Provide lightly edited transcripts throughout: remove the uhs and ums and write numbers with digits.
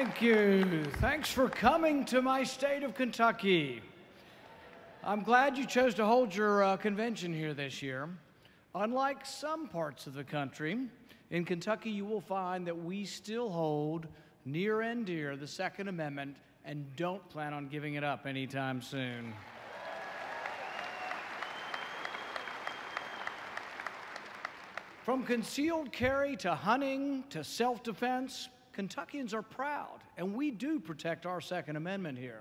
Thank you. Thanks for coming to my state of Kentucky. I'm glad you chose to hold your convention here this year. Unlike some parts of the country, in Kentucky you will find that we still hold near and dear the Second Amendment and don't plan on giving it up anytime soon. From concealed carry to hunting to self-defense, Kentuckians are proud, and we do protect our Second Amendment here.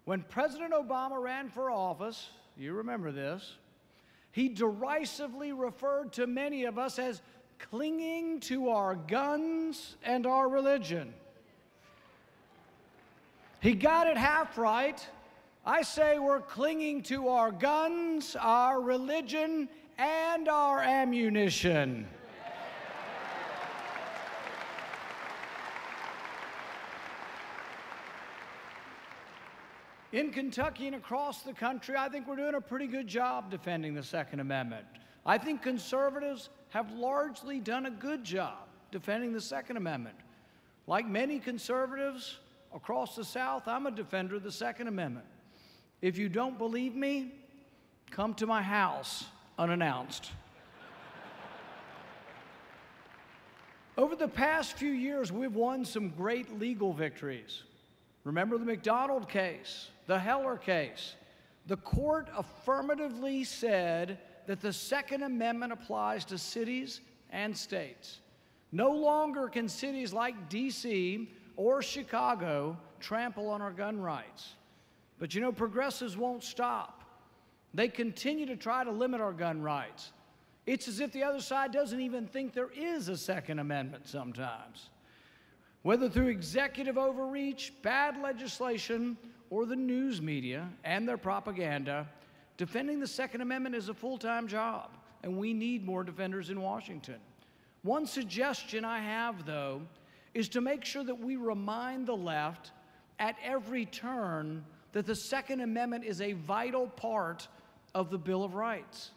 When President Obama ran for office, you remember this, he derisively referred to many of us as clinging to our guns and our religion. He got it half right. I say we're clinging to our guns, our religion, and our ammunition. In Kentucky and across the country, I think we're doing a pretty good job defending the Second Amendment. I think conservatives have largely done a good job defending the Second Amendment. Like many conservatives across the South, I'm a defender of the Second Amendment. If you don't believe me, come to my house unannounced. Over the past few years, we've won some great legal victories. Remember the McDonald case, the Heller case. The court affirmatively said that the Second Amendment applies to cities and states. No longer can cities like D.C. or Chicago trample on our gun rights. But you know, progressives won't stop. They continue to try to limit our gun rights. It's as if the other side doesn't even think there is a Second Amendment sometimes. Whether through executive overreach, bad legislation, or the news media and their propaganda, defending the Second Amendment is a full-time job, and we need more defenders in Washington. One suggestion I have, though, is to make sure that we remind the left at every turn that the Second Amendment is a vital part of the Bill of Rights.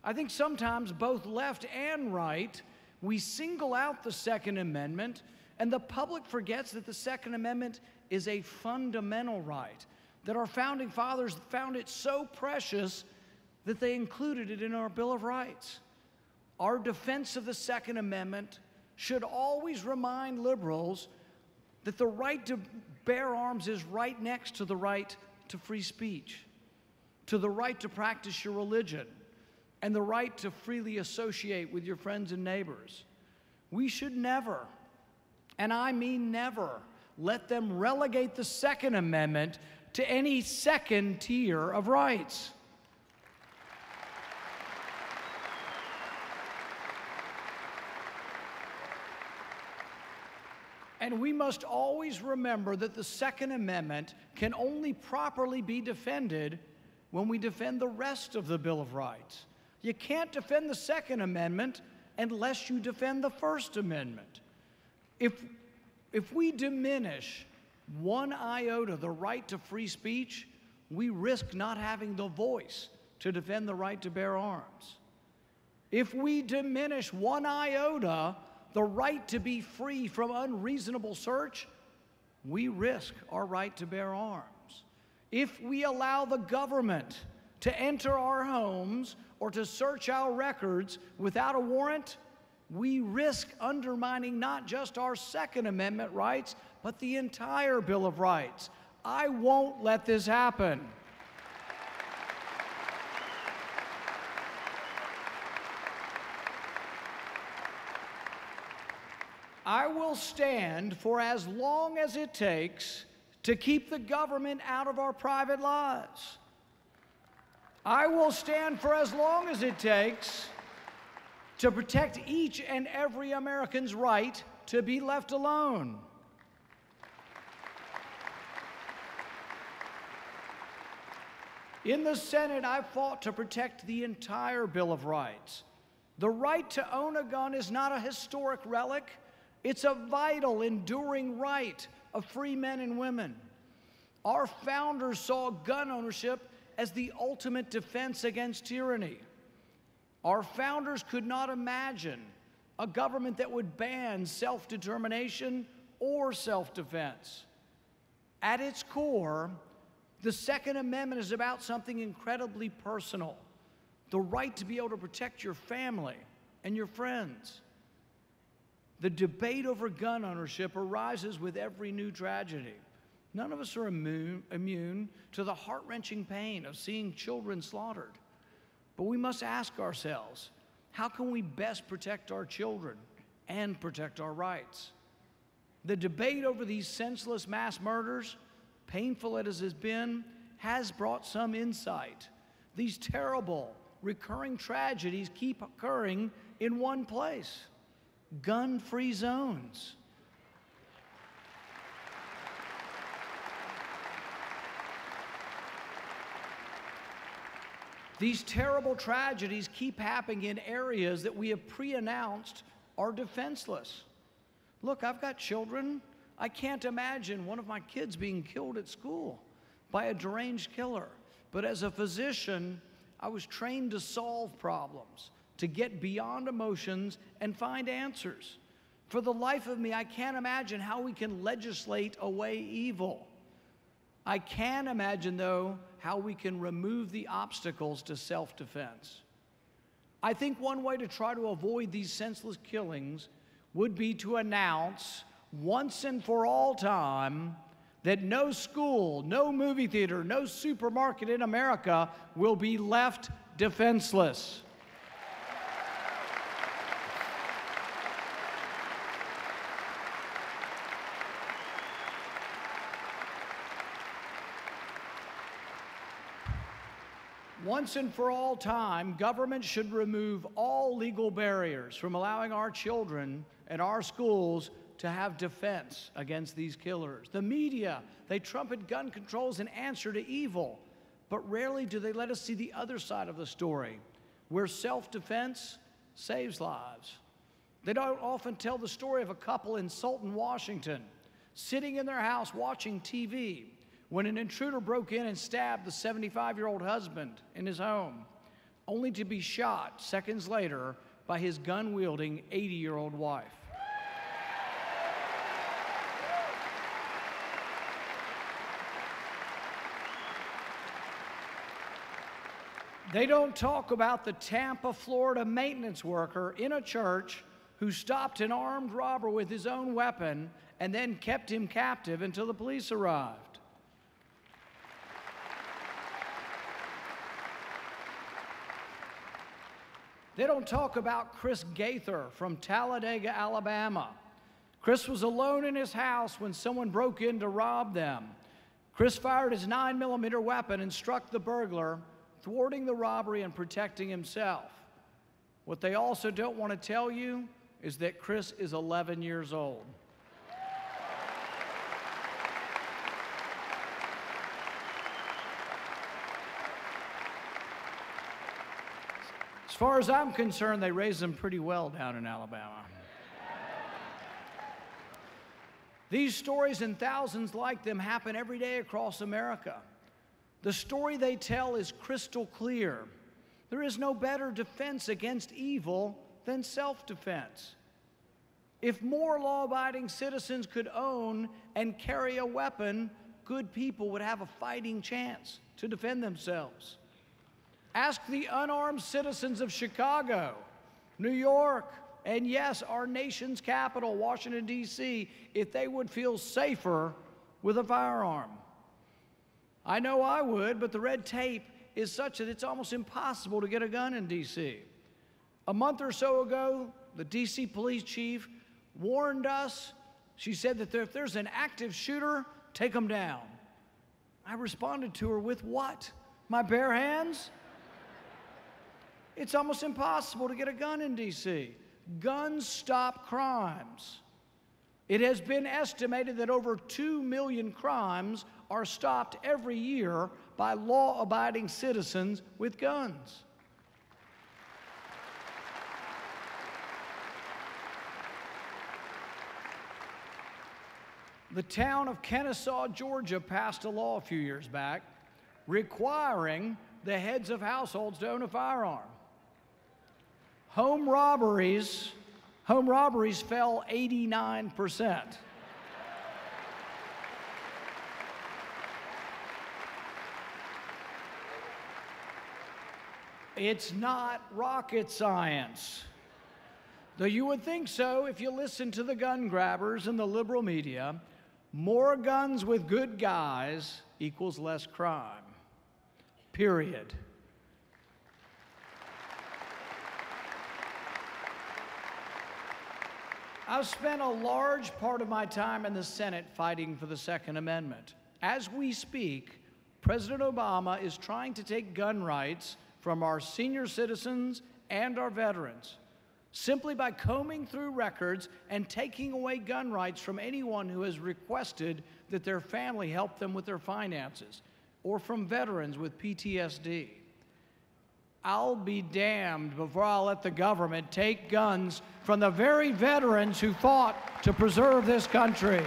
I think sometimes both left and right, we single out the Second Amendment, and the public forgets that the Second Amendment is a fundamental right, that our founding fathers found it so precious that they included it in our Bill of Rights. Our defense of the Second Amendment should always remind liberals that the right to bear arms is right next to the right to free speech, to the right to practice your religion, and the right to freely associate with your friends and neighbors. We should never, and I mean never, let them relegate the Second Amendment to any second tier of rights. And we must always remember that the Second Amendment can only properly be defended when we defend the rest of the Bill of Rights. You can't defend the Second Amendment unless you defend the First Amendment. If we diminish one iota the right to free speech, we risk not having the voice to defend the right to bear arms. If we diminish one iota the right to be free from unreasonable search, we risk our right to bear arms. If we allow the government to enter our homes or to search our records without a warrant, we risk undermining not just our Second Amendment rights, but the entire Bill of Rights. I won't let this happen. I will stand for as long as it takes to keep the government out of our private lives. I will stand for as long as it takes to protect each and every American's right to be left alone. In the Senate, I've fought to protect the entire Bill of Rights. The right to own a gun is not a historic relic. It's a vital, enduring right of free men and women. Our founders saw gun ownership as the ultimate defense against tyranny. Our founders could not imagine a government that would ban self-determination or self-defense. At its core, the Second Amendment is about something incredibly personal, the right to be able to protect your family and your friends. The debate over gun ownership arises with every new tragedy. None of us are immune to the heart-wrenching pain of seeing children slaughtered. But we must ask ourselves, how can we best protect our children and protect our rights? The debate over these senseless mass murders, painful as it has been, has brought some insight. These terrible, recurring tragedies keep occurring in one place: gun-free zones. These terrible tragedies keep happening in areas that we have pre-announced are defenseless. Look, I've got children. I can't imagine one of my kids being killed at school by a deranged killer. But as a physician, I was trained to solve problems, to get beyond emotions and find answers. For the life of me, I can't imagine how we can legislate away evil. I can imagine, though, how we can remove the obstacles to self-defense. I think one way to try to avoid these senseless killings would be to announce once and for all time that no school, no movie theater, no supermarket in America will be left defenseless. Once and for all time, government should remove all legal barriers from allowing our children and our schools to have defense against these killers. The media, they trumpet gun control as an answer to evil, but rarely do they let us see the other side of the story, where self-defense saves lives. They don't often tell the story of a couple in Sultan, Washington, sitting in their house watching TV, when an intruder broke in and stabbed the 75-year-old husband in his home, only to be shot seconds later by his gun-wielding 80-year-old wife. They don't talk about the Tampa, Florida maintenance worker in a church who stopped an armed robber with his own weapon and then kept him captive until the police arrived. They don't talk about Chris Gaither from Talladega, Alabama. Chris was alone in his house when someone broke in to rob them. Chris fired his 9mm weapon and struck the burglar, thwarting the robbery and protecting himself. What they also don't want to tell you is that Chris is 11 years old. As far as I'm concerned, they raised them pretty well down in Alabama. These stories and thousands like them happen every day across America. The story they tell is crystal clear. There is no better defense against evil than self-defense. If more law-abiding citizens could own and carry a weapon, good people would have a fighting chance to defend themselves. Ask the unarmed citizens of Chicago, New York, and yes, our nation's capital, Washington, D.C., if they would feel safer with a firearm. I know I would, but the red tape is such that it's almost impossible to get a gun in D.C. A month or so ago, the D.C. police chief warned us. She said that if there's an active shooter, take them down. I responded to her with what? My bare hands? It's almost impossible to get a gun in D.C. Guns stop crimes. It has been estimated that over 2 million crimes are stopped every year by law-abiding citizens with guns. The town of Kennesaw, Georgia, passed a law a few years back requiring the heads of households to own a firearm. Home robberies fell 89%. It's not rocket science. Though you would think so if you listen to the gun grabbers in the liberal media. More guns with good guys equals less crime. Period. I've spent a large part of my time in the Senate fighting for the Second Amendment. As we speak, President Obama is trying to take gun rights from our senior citizens and our veterans, simply by combing through records and taking away gun rights from anyone who has requested that their family help them with their finances, or from veterans with PTSD. I'll be damned before I'll let the government take guns from the very veterans who fought to preserve this country.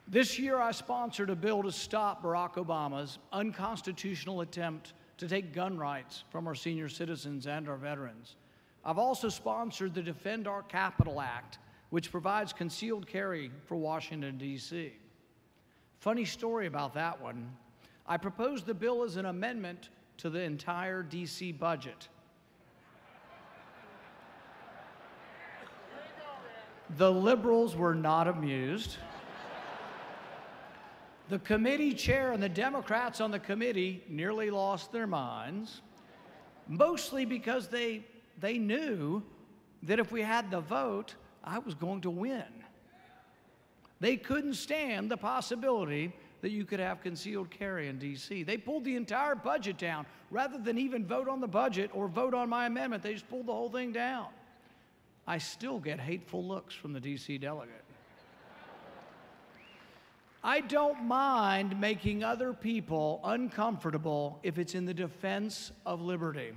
This year, I sponsored a bill to stop Barack Obama's unconstitutional attempt to take gun rights from our senior citizens and our veterans. I've also sponsored the Defend Our Capital Act, which provides concealed carry for Washington, D.C. Funny story about that one. I proposed the bill as an amendment to the entire D.C. budget. The liberals were not amused. The committee chair and the Democrats on the committee nearly lost their minds, mostly because they knew that if we had the vote, I was going to win. They couldn't stand the possibility that you could have concealed carry in D.C. They pulled the entire budget down. Rather than even vote on the budget or vote on my amendment, they just pulled the whole thing down. I still get hateful looks from the D.C. delegate. I don't mind making other people uncomfortable if it's in the defense of liberty.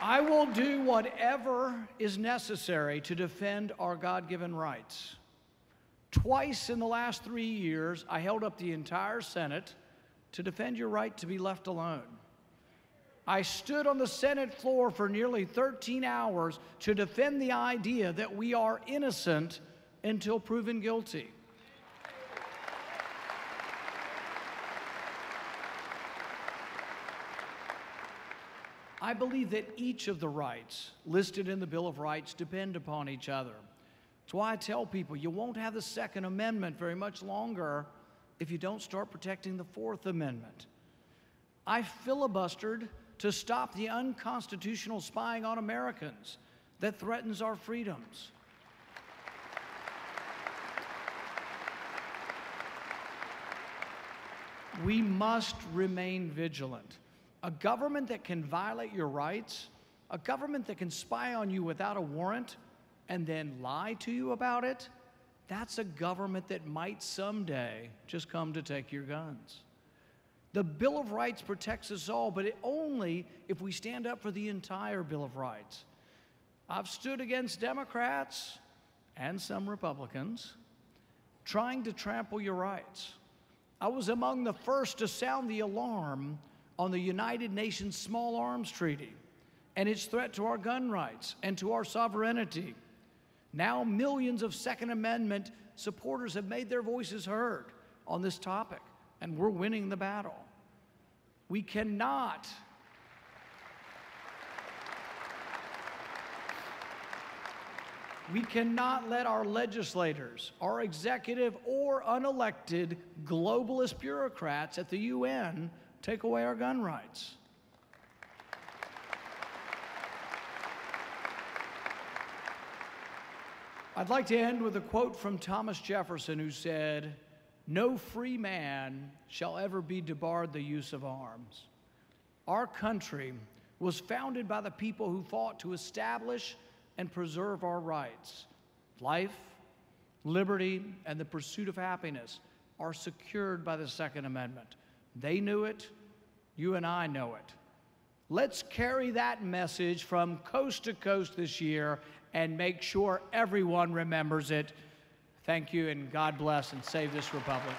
I will do whatever is necessary to defend our God-given rights. Twice in the last 3 years, I held up the entire Senate to defend your right to be left alone. I stood on the Senate floor for nearly 13 hours to defend the idea that we are innocent until proven guilty. I believe that each of the rights listed in the Bill of Rights depend upon each other. That's why I tell people you won't have the Second Amendment very much longer if you don't start protecting the Fourth Amendment. I filibustered to stop the unconstitutional spying on Americans that threatens our freedoms. We must remain vigilant. A government that can violate your rights, a government that can spy on you without a warrant and then lie to you about it, that's a government that might someday just come to take your guns. The Bill of Rights protects us all, but only if we stand up for the entire Bill of Rights. I've stood against Democrats and some Republicans trying to trample your rights. I was among the first to sound the alarm on the United Nations Small Arms Treaty and its threat to our gun rights and to our sovereignty. Now millions of Second Amendment supporters have made their voices heard on this topic, and we're winning the battle. We cannot let our legislators, our executive or unelected globalist bureaucrats at the UN take away our gun rights. I'd like to end with a quote from Thomas Jefferson, who said, "No free man shall ever be debarred the use of arms." Our country was founded by the people who fought to establish and preserve our rights. Life, liberty, and the pursuit of happiness are secured by the Second Amendment. They knew it, you and I know it. Let's carry that message from coast to coast this year and make sure everyone remembers it. Thank you, and God bless and save this republic.